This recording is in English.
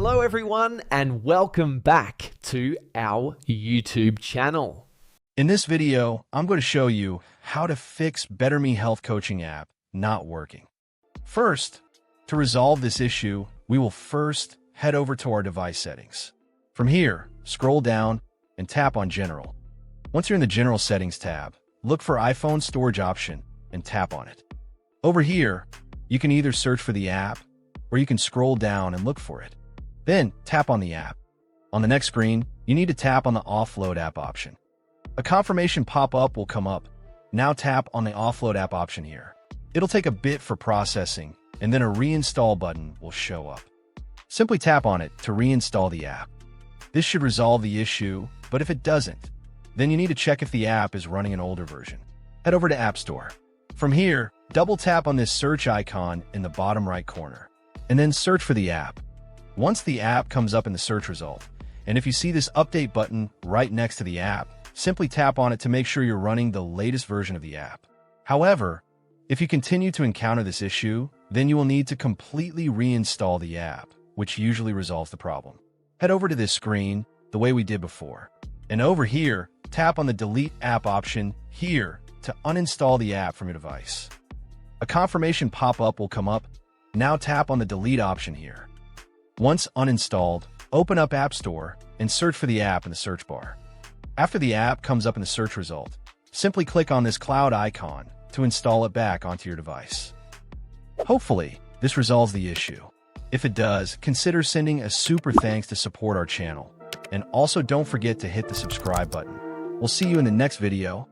Hello everyone and welcome back to our YouTube channel. In this video, I'm going to show you how to fix BetterMe health coaching app not working. First, to resolve this issue, we will first head over to our device settings. From here, scroll down and tap on General. Once you're in the General Settings tab, look for iPhone storage option and tap on it. Over here, you can either search for the app or you can scroll down and look for it. Then tap on the app. On the next screen, you need to tap on the Offload app option. A confirmation pop-up will come up. Now tap on the Offload app option here. It'll take a bit for processing, and then a reinstall button will show up. Simply tap on it to reinstall the app. This should resolve the issue, but if it doesn't, then you need to check if the app is running an older version. Head over to App Store. From here, double tap on this search icon in the bottom right corner, and then search for the app. Once the app comes up in the search result, and if you see this update button right next to the app, simply tap on it to make sure you're running the latest version of the app. However, if you continue to encounter this issue, then you will need to completely reinstall the app, which usually resolves the problem. Head over to this screen the way we did before, and over here, tap on the Delete App option here to uninstall the app from your device. A confirmation pop-up will come up. Now tap on the Delete option here. Once uninstalled, open up App Store and search for the app in the search bar. After the app comes up in the search result, simply click on this cloud icon to install it back onto your device. Hopefully, this resolves the issue. If it does, consider sending a super thanks to support our channel. And also don't forget to hit the subscribe button. We'll see you in the next video.